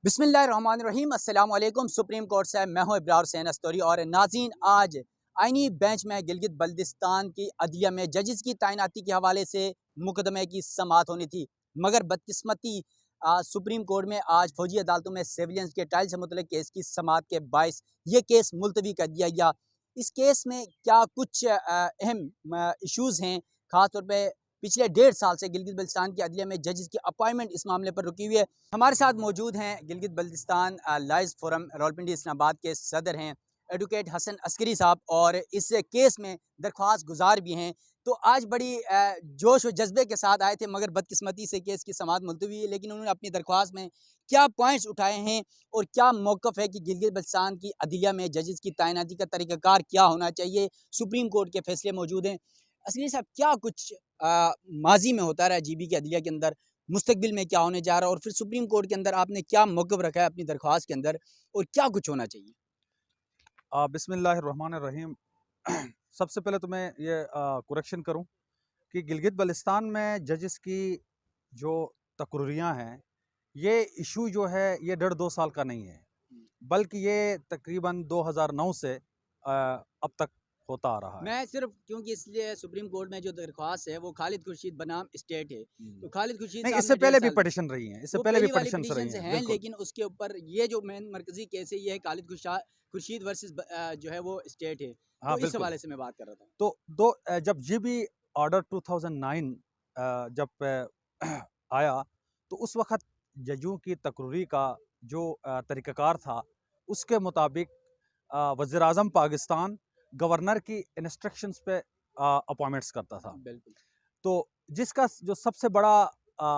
बिस्मिल्लाहिर्रहमानिर्रहीम अस्सलाम वालेकुम। सुप्रीम कोर्ट से मैं हूं इब्रार हुसैन अस्तोरी और नाज़रीन, आज आईनी बेंच में गिलगित बल्तिस्तान की अदलिया में जजेस की तैनाती के हवाले से मुकदमे की समाअत होनी थी, मगर बदकिस्मती सुप्रीम कोर्ट में आज फौजी अदालतों में सिविलियंस के ट्रायल से मुतल्लिक केस की समाअत के बायस ये केस मुलतवी कर दिया गया। इस केस में क्या कुछ अहम इशूज़ हैं, ख़ासतौर पर पिछले 1.5 साल से गिलगित बल्तिस्तान की अदलिया में जजेस की अपॉइंटमेंट इस मामले पर रुकी हुई है। हमारे साथ मौजूद हैं गिलगित बल्तिस्तान लॉयर्स फोरम रावलपिंडी इस्लामाबाद के सदर हैं एडवोकेट हसन अस्करी साहब, और इस केस में दरख्वास्त गुजार भी हैं। तो आज बड़ी जोश और जज्बे के साथ आए थे, मगर बदकिस्मती से केस की समाअत मुलतवी है। लेकिन उन्होंने अपनी दरख्वास्त में क्या पॉइंट्स उठाए हैं और क्या मौक़िफ़ है कि गिलगित बल्तिस्तान की अदलिया में जजेस की तैनाती का तरीक़ाकार क्या होना चाहिए, सुप्रीम कोर्ट के फैसले मौजूद हैं। अस्करी साहब, क्या कुछ माजी में होता रहा है जीबी की अदलिया के अंदर, मुस्तकबिल में क्या होने जा रहा है, और फिर सुप्रीम कोर्ट के अंदर आपने क्या मौक़िफ़ रखा है अपनी दरख्वास्त के अंदर, और क्या कुछ होना चाहिए? बिस्मिल्लाहिर्रहमानिर्रहीम। सबसे पहले तो मैं ये कुरेक्शन करूं कि गिलगित बल्तिस्तान में जजेस की जो तकरीरियाँ हैं, ये इशू जो है ये 1.5-2 साल का नहीं है, बल्कि ये तकरीबन 2009 से अब तक होता आ रहा है। मैं सिर्फ क्योंकि इसलिए सुप्रीम कोर्ट में जो दरख्वास्त है वो खालिद खुर्शीद बनाम स्टेट है, तो खालिद खुर्शीद नहीं, साहब इससे ने पहले 1.5 भी साल पिटीशन रही हैं, इससे वो पहले भी पहली वाली पिटीशंस रही पिटीशन से हैं, हैं, बिल्कुल। लेकिन उसके ऊपर ये जो मेन मरकजी केस है ये है खालिद खुर्शीद वर्सेस जो है वो स्टेट है। हाँ, तो इस बिल्कुल। हवाले से मैं बात कर रहा था। जब जीबी ऑर्डर 2009 जब आया, तो उस वक़्त जजों की तकरीरी का जो तरीक़ाकार था, उसके मुताबिक वज़ीर-ए-आज़म पाकिस्तान गवर्नर की इंस्ट्रक्शंस पे अपॉइंटमेंट्स करता था। बिल्कुल। तो जिसका जो सबसे बड़ा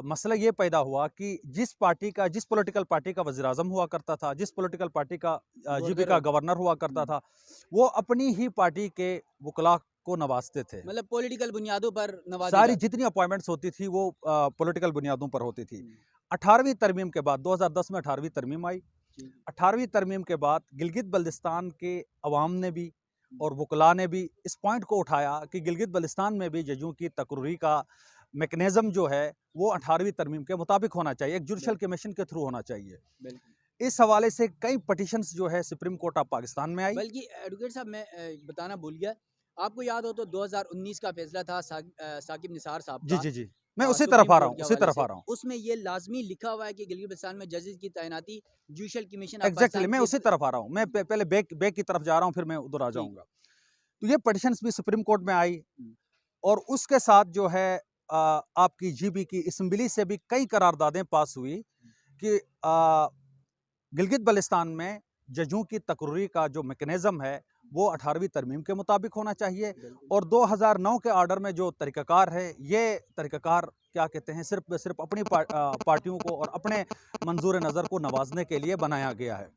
मसला ये पैदा हुआ कि जिस पॉलिटिकल पार्टी का वज़ीर-ए-आज़म हुआ करता था, जिस पॉलिटिकल पार्टी का जीबी का गवर्नर हुआ करता था, वो अपनी ही पार्टी के वकला को नवाजते थे। मतलब पॉलिटिकल बुनियादों पर नवाजे सारी जाते जितनी अपॉइंटमेंट्स होती थी वो पॉलिटिकल बुनियादों पर होती थी। थे। 18वीं तरमीम के बाद 2010 में 18वीं तरमीम आई। 18वीं तरमीम के बाद गिलगित बल्तिस्तान के अवाम ने भी और वकला ने भी इस पॉइंट को उठाया कि गिलगित बल्तिस्तान में भी जजों की तकरीरी का मैकेनिज़्म जो है वो 18वीं तरमीम के मुताबिक होना चाहिए, एक जुडिशल कमीशन के थ्रू होना चाहिए। इस हवाले से कई पिटीशंस जो है सुप्रीम कोर्ट ऑफ पाकिस्तान में आई। बल्कि एडवोकेट साहब, मैं बताना भूल गया, आपको याद हो तो 2019 का फैसला था साकिब निसार साहब जी, का जी, जी। मैं उसी तरफ सुप्रीम आ रहा कोर्ट हूँ, के उसी हवाले तरफ से। आ रहा हूँ। उसमें ये लाजमी लिखा हुआ है कि गिलगित बल्तिस्तान में जजेस की तैनाती judicial commission of exactly, Pakistan मैं के उसी तरफ आ रहा हूँ। मैं पहले बैक की तरफ जा रहा हूँ, फिर मैं उधर आ ठीक। जाऊंगा। तो ये पिटीशंस भी सुप्रीम कोर्ट में आई, और उसके साथ जो है आपकी जीबी की असम्बली से भी कई करारदादें पास हुई कि गिलगित बल्तिस्तान में जजों की तकरीरी का जो मैकेनिज़्म है वो 18वीं तरमीम के मुताबिक होना चाहिए, और 2009 के ऑर्डर में जो तरीक़ाकार है, ये तरीक़ाकार क्या कहते हैं, सिर्फ अपनी पार्टियों को और अपने मंजूर नज़र को नवाजने के लिए बनाया गया है।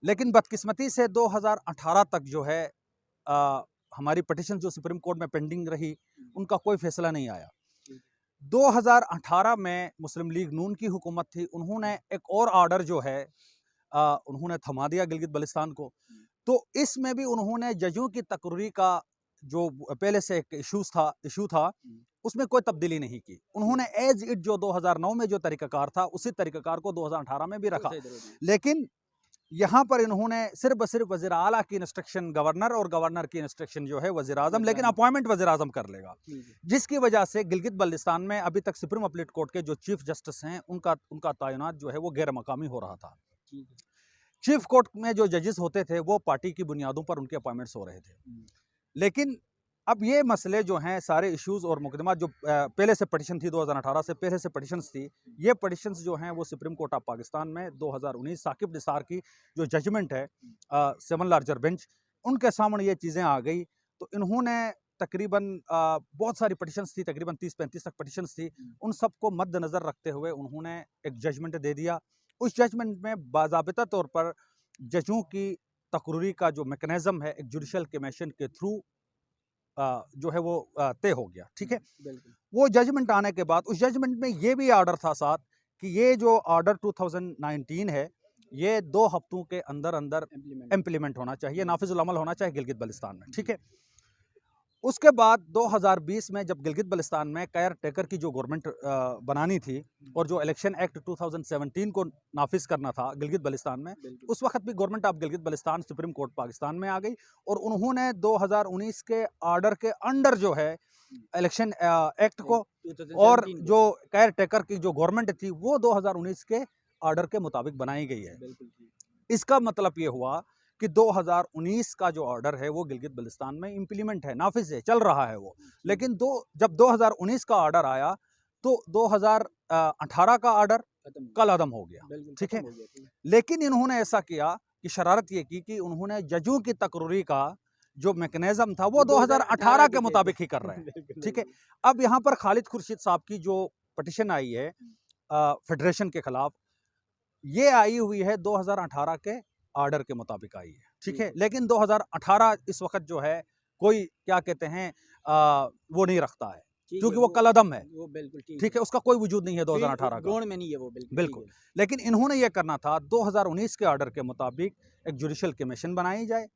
लेकिन बदकिस्मती से 2018 तक जो है हमारी पिटीशन जो सुप्रीम कोर्ट में पेंडिंग रही, उनका कोई फैसला नहीं आया। 2018 में मुस्लिम लीग नून की हुकूमत थी, उन्होंने एक और ऑर्डर जो है उन्होंने थमा दिया गिलगित बल्तिस्तान को। तो इसमें भी उन्होंने जजों की तकरीरी का जो पहले से एक इशू था, उसमें कोई तब्दीली नहीं की। उन्होंने एज इट जो 2009 में जो तरीक़ाकार था, उसी तरीक़ाकार को 2018 में भी रखा। लेकिन यहाँ पर इन्होंने सिर्फ वज़ीर आला की इंस्ट्रक्शन गवर्नर, और गवर्नर की इंस्ट्रक्शन जो है वज़ीर-ए-आज़म, लेकिन अपॉइंटमेंट वज़ीर-ए-आज़म कर लेगा। जिसकी वजह से गिलगित बल्तिस्तान में अभी तक सुप्रीम अपील कोर्ट के जो चीफ जस्टिस हैं, उनका तैनात जो है वो गैर मकामी हो रहा था। चीफ कोर्ट में जो जजेस होते थे वो पार्टी की बुनियादों पर उनके अपॉइंटमेंट्स हो रहे थे। लेकिन अब ये मसले जो हैं, सारे इश्यूज और मुकदमा जो पहले से पिटीशन थी, 2018 से पहले से पिटीशंस थी, ये पिटीशंस जो हैं वो सुप्रीम कोर्ट ऑफ पाकिस्तान में 2019 साकिब निसार की जो जजमेंट है 7 लार्जर बेंच, उनके सामने ये चीज़ें आ गई। तो इन्होंने तकरीबन बहुत सारी पिटीशंस थी, तकरीबन 30-35 तक पिटीशंस थी, उन सबको मद्देनज़र रखते हुए उन्होंने एक जजमेंट दे दिया। उस जजमेंट में बाज़ाबिता तौर पर जजों की तकरीरी का जो मैकेनिज़्म है, एक जुडिशल कमीशन के थ्रू जो है वो तय हो गया। ठीक है, वो जजमेंट आने के बाद उस जजमेंट में ये भी ऑर्डर था साथ कि ये जो ऑर्डर 2019 है, ये 2 हफ्तों के अंदर अंदर इम्प्लीमेंट होना चाहिए, नाफिजुल अमल होना चाहिए गिलगित बल्तिस्तान में। ठीक है, उसके बाद 2020 में जब गिलगित बल्तिस्तान में केयर टेकर की जो गवर्नमेंट बनानी थी और जो इलेक्शन एक्ट 2017 को नाफिज करना था गिलगित बल्तिस्तान में, उस वक्त भी government of Gilgit Baltistan supreme court Pakistan में आ गई और उन्होंने 2019 के ऑर्डर के अंडर जो है इलेक्शन एक्ट को और जो केयर टेकर की जो गवर्नमेंट थी वो 2019 के ऑर्डर के मुताबिक बनाई गई है। इसका मतलब ये हुआ कि 2019 का जो ऑर्डर है वो गिलगित बल्तिस्तान में इंप्लीमेंट है, नाफिज है, चल रहा है वो। लेकिन जब 2019 का ऑर्डर आया तो 2018 का ऑर्डर कल अदम हो गया, ठीक है। लेकिन इन्होंने ऐसा किया कि शरारत ये की कि उन्होंने जजों की तकरीरी का जो मैकेनिज्म था वो 2018 के मुताबिक ही कर रहे हैं, ठीक है। अब यहाँ पर खालिद खुर्शीद साहब की जो पिटीशन आई है फेडरेशन के खिलाफ, ये आई हुई है 2018 के ऑर्डर के मुताबिक आई है, ठीक है। लेकिन 2018 इस वक्त जो है कोई क्या कहते हैं वो नहीं रखता है क्योंकि वो कलअदम है, वो बिल्कुल ठीक है, उसका कोई वजूद नहीं है 2018 का, में नहीं है वो बिल्कुल। लेकिन इन्होंने ये करना था 2019 के ऑर्डर के मुताबिक एक जुडिशियल कमीशन बनाई जाए,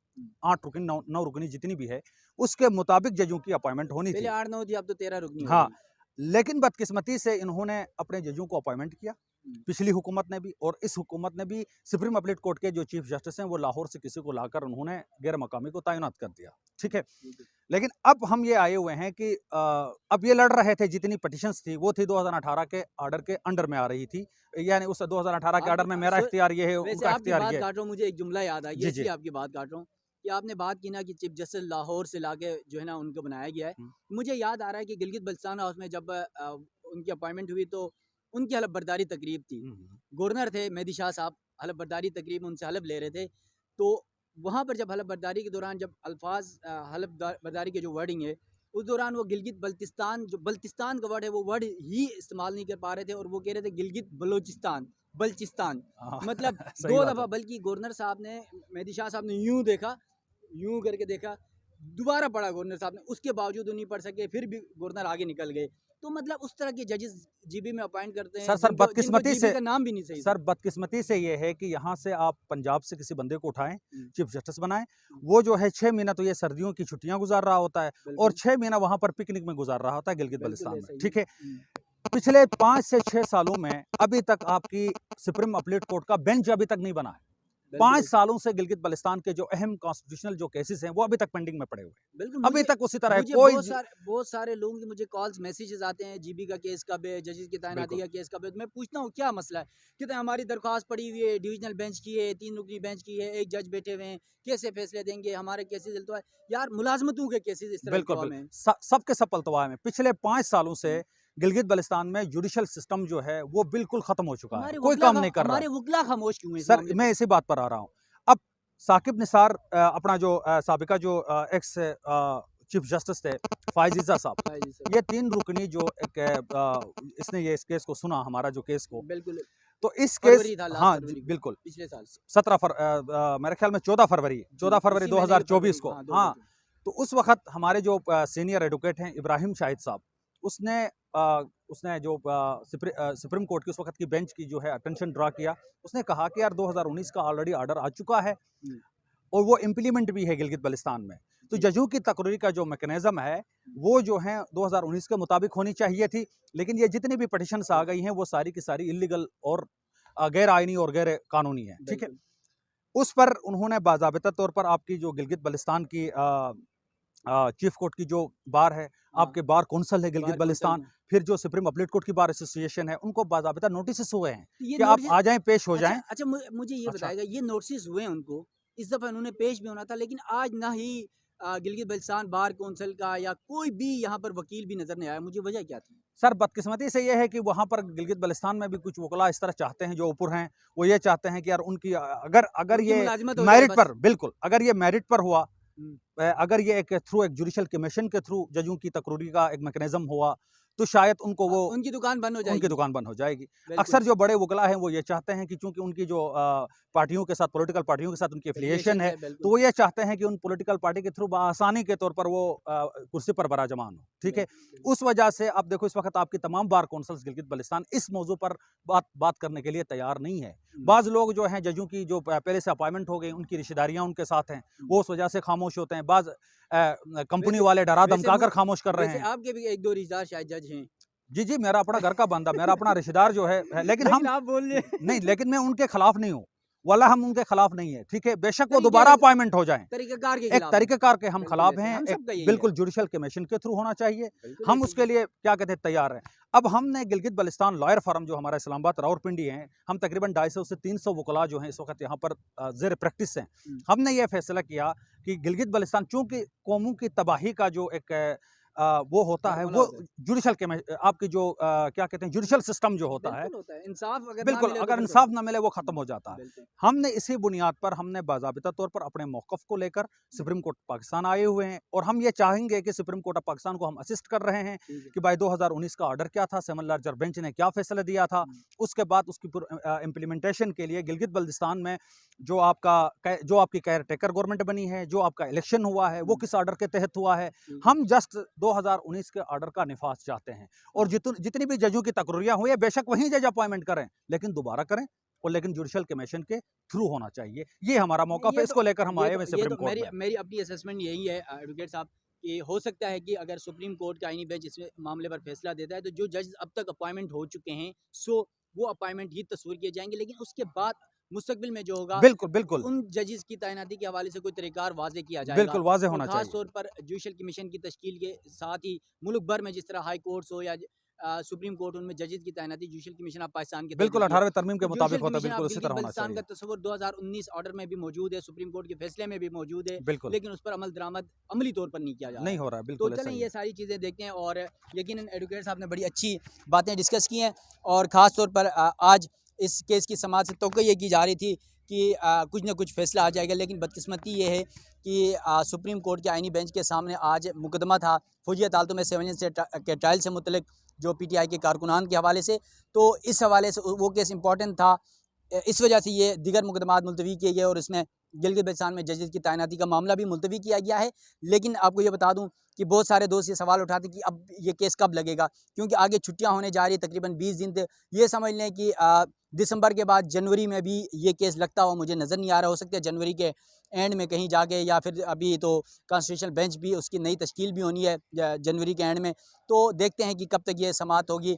8 रुकनी 9 रुकनी जितनी भी है उसके मुताबिक जजों की अपॉइंटमेंट होनी थी। 8-9 थी, अब तो 13 रुकनी। हाँ, लेकिन बदकिस्मती से इन्होंने अपने जजों को अपॉइंटमेंट किया, पिछली हुकूमत ने भी और इस हुकूमत ने भी। सुप्रीम अपील कोर्ट के जो चीफ जस्टिस हैं वो लाहौर से किसी को लाकर उन्होंने गैर मकामी को तैनात कर दिया, ठीक है। लेकिन अब हम ये आए हुए हैं कि अब ये लड़ रहे थे, जितनी पिटीशंस थी वो थी 2018 के ऑर्डर के अंडर में आ रही थी, यानी उस 2018 के ऑर्डर में मेरा इख्तियार ये है, उनका इख्तियार ये है। मुझे एक जुमला याद आ गया, इसलिए आपकी बात काट रहा हूँ कि आपने बात की ना कि चीफ जस्टिस लाहौर से लाके जो है ना उनको बनाया गया है। मुझे याद आ रहा है कि गिलगित बल्तिस्तान हाउस में जब उनकी अपॉइंटमेंट हुई तो उनकी हलफ बर्दारी तकरीब थी, गवर्नर थे मेहदी शाह साहब, हलफ बर्दारी तकरीब उनसे हलफ ले रहे थे। तो वहाँ पर जब हलफ बर्दारी के दौरान जब अल्फाज हलफ बर्दारी के जो वर्डिंग है उस दौरान वो गिलगित बल्तिस्तान, जो बल्तिस्तान का वर्ड है वो वर्ड ही इस्तेमाल नहीं कर पा रहे थे और वो कह रहे थे गिलगित बलोचिस्तान, बल्चिस्तान, मतलब 2 दफ़ा। बल्कि गवर्नर साहब ने, मेहदी शाह साहब ने यूँ देखा, यूँ करके देखा, दोबारा पढ़ा गवर्नर साहब ने, उसके बावजूद नहीं पढ़ सके, फिर भी गवर्नर आगे निकल गए। तो मतलब उस तरह के जजेस जीबी में अपॉइंट करते हैं सर बदकिस्मती से, का नाम भी नहीं सही। सर बदकिस्मती से ये है कि यहाँ से आप पंजाब से किसी बंदे को उठाएं, चीफ जस्टिस बनाएं, वो जो है 6 महीना तो ये सर्दियों की छुट्टियां गुजार रहा होता है और 6 महीना वहां पर पिकनिक में गुजार रहा होता है गिलगित बल्तिस्तान में, ठीक है। पिछले 5 से 6 सालों में अभी तक आपकी सुप्रीम अपील कोर्ट का बेंच अभी तक नहीं बना है। 5 सालों से गिलगित बल्तिस्तान के जो अहम कॉन्स्टिट्यूशनल जो केसेस हैं वो अभी तक पेंडिंग में पड़े हुए हैं, अभी तक उसी तरह कोई। बहुत सारे लोगों के मुझे कॉल्स मैसेजेस आते हैं, जीबी का केस कब है, जजेस की तैनाती का केस कब है। मैं पूछता हूँ क्या मसला है, कहते हैं हमारी दरख्वास्त पड़ी हुई है, डिविजनल बेंच की है, 3 रुकनी बेंच की है, एक जज बैठे हुए हैं, कैसे फैसले देंगे, हमारे केसेस तो है यार, मुलाजमतों के केसेस इस तरह बिल्कुल सबके सब पलटवाए में। पिछले 5 सालों से गिलगित बल्तिस्तान में जुडिशियल सिस्टम जो है वो बिल्कुल खत्म हो चुका है, कोई काम नहीं कर रहा। हमारे वकील खामोश क्यों हैं? सर मैं इसी बात पर आ रहा हूँ। अब साकिब निसार अपना जो साबिका जो एक्स चीफ जस्टिस थे फायजीजा साहब, ये 3 रुकनी जो एक इसने ये इस केस को सुना, हमारा जो केस को, बिल्कुल। तो इस केस, हाँ बिल्कुल, पिछले साल 17 मेरे ख्याल में 14 फरवरी 2024 को, हाँ। तो उस वक्त हमारे जो सीनियर एडवोकेट हैं इब्राहिम शाहिद साहब, उसने जो सुप्रीम कोर्ट की उस वक्त की बेंच की जो है अटेंशन ड्रा किया, उसने कहा कि यार 2019 का ऑलरेडी ऑर्डर आ चुका है और वो इम्प्लीमेंट भी है गिलगित बल्तिस्तान में, तो जजों की तकरीर का जो मैकेनिज्म है वो जो है 2019 के मुताबिक होनी चाहिए थी। लेकिन ये जितनी भी पिटीशंस आ गई हैं वो सारी की सारी इलीगल और गैर आइनी और गैर कानूनी है, ठीक है। उस पर उन्होंने बाज़ाबिता तौर पर आपकी जो गिलगित बल्तिस्तान की चीफ कोर्ट की जो बार है, आपके बार कौंसल है गिलगित बल्तिस्तान, फिर जो सुप्रीम अपील कोर्ट की बार एसोसिएशन है, उनको बाज़ाबिता नोटिस हुए हैं कि आप आ जाएं, पेश हो जाएं। अच्छा मुझे ये बताएगा, ये नोटिस हुए हैं उनको, इस दफा उन्होंने पेश भी होना था, लेकिन आज ना ही गिलगित बल्तिस्तान बार कौंसिल का या कोई भी यहाँ पर वकील भी नजर नहीं आया, मुझे वजह क्या थी? सर बदकिस्मती से ये है कि वहाँ पर गिलगित बल्तिस्तान में भी कुछ वकला इस तरह चाहते हैं, जो ऊपर हैं, वो ये चाहते हैं कि यार उनकी अगर ये मेरिट पर, बिल्कुल अगर ये मेरिट पर हुआ, अगर ये एक थ्रू एक जुडिशियल कमीशन के थ्रू जजों की तकरीरी का एक मैकेनिज्म हुआ तो शायद उनको वो उनकी दुकान बंद हो जाएगी, उनकी दुकान बंद हो जाएगी। अक्सर जो बड़े वकला हैं वो ये चाहते हैं कि चूंकि उनकी जो पार्टियों के साथ, पॉलिटिकल पार्टियों के साथ उनकी एफिलिएशन है, तो वो ये चाहते हैं कि उन पॉलिटिकल पार्टी के थ्रू आसानी के तौर पर वो कुर्सी पर बराजमान हो, ठीक है। उस वजह से आप देखो इस वक्त आपकी तमाम बार कौंसल्स गिलगित बल्तिस्तान इस मौजू पर बात करने के लिए तैयार नहीं है। बाज़ लोग जो हैं जजों की जो पहले से अपॉइंटमेंट हो गई, उनकी रिश्तेदारियाँ उनके साथ हैं, वो उस वजह से खामोश होते हैं। बाज़ कंपनी वाले डरा वैसे धमका कर वो- खामोश कर रहे वैसे हैं। आपके भी एक दो रिश्तेदार शायद जज हैं, जी, जी, मेरा अपना घर का बंदा, मेरा अपना रिश्तेदार जो है लेकिन हम आप बोल रहे हैं नहीं, लेकिन मैं उनके खिलाफ नहीं हूँ। वल्लाह हम उनके खिलाफ नहीं है, ठीक है? बेशक वो तरीके दोबारा अपॉइंटमेंट हो जाएँ। तरीक़ेकार के एक खिलाफ हैं। तरीक़ेकार के हम बिल्कुल खिलाफ वैसे हैं, हम एक सबका यही है। बिल्कुल जुडिशियल कमीशन के थ्रू होना चाहिए। बिल्कुल हम ऐसे ही उसके लिए क्या कहते हैं तैयार हैं। अब हमने गिलगित बल्टिस्तान लॉयर फर्म जो हमारा इस्लामाबाद रावलपिंडी है, हम तकरीबन 250 से 300 वकला जो हैं इस वक़्त यहाँ पर ज़ेर प्रैक्टिस हैं। हमने ये फैसला किया कि गिलगित बल्टिस्तान चूँकि कौमों की तबाही का जो एक वो होता है, फ़ॉर्मूला वो होता है। जुडिशियल आपकी जो क्या कहते हैं जुडिशियल सिस्टम जो होता है, बिल्कुल होता है, इंसाफ अगर ना बिल्कुल मिले तो अगर फिर इंसाफ ना मिले वो ख़त्म हो जाता है। बिल्कुल। हमने इसी बुनियाद पर हमने बाज़ाबिता तौर पर अपने मौक़िफ़ को लेकर सुप्रीम कोर्ट पाकिस्तान आए हुए हैं और हम ये चाहेंगे कि सुप्रीम कोर्ट ऑफ पाकिस्तान को हम असिस्ट कर रहे हैं ठीक है। कि भाई 2019 का ऑर्डर क्या था, सेवन लार्जर बेंच ने क्या फ़ैसला दिया था, उसके बाद उसकी इम्प्लीमेंटेशन के लिए गिलगित बल्टिस्तान में जो आपकी केयर टेकर गवर्नमेंट बनी है, जो आपका इलेक्शन हुआ है, वो किस ऑर्डर के तहत हुआ है। हम जस्ट 2019 के ऑर्डर का निफाज चाहते हैं और जितनी भी जजों की तकरीरियाँ हुई है, बेशक वहीं जज अपॉइंटमेंट करें, लेकिन दोबारा करें और लेकिन जुडिशियल कमीशन के थ्रू होना चाहिए। ये हमारा मौक़िफ़ है, इसको लेकर हम आए हुए सुप्रीम कोर्ट में। मेरी अपनी असेसमेंट यही है एडवोकेट साहब कि हो सकता है कि अगर सुप्रीम कोर्ट का आईनी बेंच इस मामले पर फैसला देता है तो जो जज अब तक अपॉइंटमेंट हो चुके हैं वो अपॉइंटमेंट ही तस्वीर किए जाएंगे, लेकिन उसके बाद मुस्तकबिल में जो होगा बिल्कुल, बिल्कुल। उन जजेस की तैनाती के हवाले से कोई तरीक़ार वाज़े किया जाएगा बिल्कुल वाज़ेह और होना ख़ास चाहिए। तौर पर जुडिशियल कमीशन की तश्कील के साथ ही मुल्क भर में जिस तरह हाई कोर्ट्स हो या सुप्रीम कोर्ट उनमें जजेस की तैनाती जुडिशियल कमीशन ऑफ पाकिस्तान के तहत बिल्कुल होती है। 18वें तरमीम के तो मुताबिक जुडिशियल होता है, कमीशन ऑफ बिल्कुल उसी गिलगित तरह होना बल्टिस्तान का चाहिए। तस्वुर 2019 ऑर्डर में भी मौजूद है, सुप्रीम कोर्ट के फैसले में भी मौजूद है, बिल्कुल, लेकिन उस पर अमल दरामद अमली तौर पर नहीं किया जा रहा नहीं है। हो रहा है, तो बिल्कुल ऐसा चलें ही ये है। सारी चीज़ें देखते हैं और यकीनन एडवोकेट साहब ने बड़ी अच्छी बातें डिस्कस की हैं और ख़ास तौर पर आज इस केस की समाअत से तवक्को ये की जा रही थी कि कुछ ना कुछ फ़ैसला आ जाएगा, लेकिन बदकिस्मती ये है कि सुप्रीम कोर्ट के आईनी बेंच के सामने आज मुकदमा था फौजी अदालतों में सिविलियन के ट्रायल से मुतल्लिक जो पीटीआई के कारकुनान के हवाले से। तो इस हवाले से वो केस इंपॉर्टेंट था, इस वजह से ये दीगर मुकदमात मुलतवी किए गए और इसमें गिलगित बल्टिस्तान में जजेस की तैनाती का मामला भी मुलतवी किया गया है। लेकिन आपको ये बता दूं कि बहुत सारे दोस्त ये सवाल उठाते कि अब ये केस कब लगेगा, क्योंकि आगे छुट्टियां होने जा रही है, तकरीबन 20 दिन थे। ये समझ लें कि दिसंबर के बाद जनवरी में भी ये केस लगता हुआ मुझे नज़र नहीं आ रहा। हो सकता है जनवरी के एंड में कहीं जाके, या फिर अभी तो कॉन्स्टिट्यूशनल बेंच भी उसकी नई तश्कील भी होनी है जनवरी के एंड में। तो देखते हैं कि कब तक ये समाअत होगी,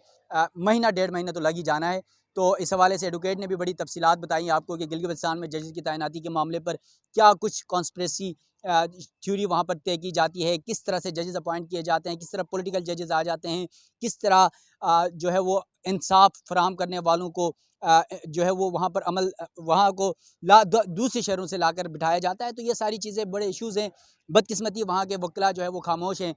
महीना 1.5 महीना तो लग ही जाना है। तो इस हवाले से एडवोकेट ने भी बड़ी तफसीलात बताई आपको कि गिलगित बल्टिस्तान में जजेस की तैनाती के मामले पर क्या कुछ कॉन्स्पिरेसी थ्योरी वहाँ पर तय की जाती है, किस तरह से जजेस अपॉइंट किए जाते हैं, किस तरह पॉलिटिकल जजेस आ जाते हैं, किस तरह जो है वो इंसाफ फराहम करने वालों को जो है वो वहाँ पर वहाँ को दूसरे शहरों से लाकर बिठाया जाता है। तो ये सारी चीज़ें बड़े इश्यूज़ हैं। बदकिस्मती वहाँ के वकला जो है वो खामोश हैं।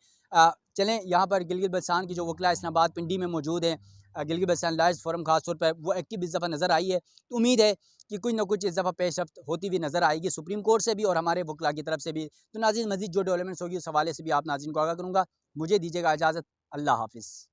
चलें यहाँ पर गिलगित बल्टिस्तान की जो वकला इस्लामाबाद पिंडी में मौजूद हैं, गिलगित बल्टिस्तान लॉयर्स फोरम खास तौर पर वो एक्टिव इस दफ़ा नज़र आई है। तो उम्मीद है कि कुछ ना कुछ इस दफ़ा पेशरफ्त होती हुई नज़र आएगी सुप्रीम कोर्ट से भी और हमारे वकला की तरफ से भी। तो नाज़रीन मज़ीद जो डेवलपमेंट्स होगी उस हवाले से भी आप नाज़रीन को आगाह करूँगा। मुझे दीजिएगा इजाज़त। अल्लाह हाफ़िज़।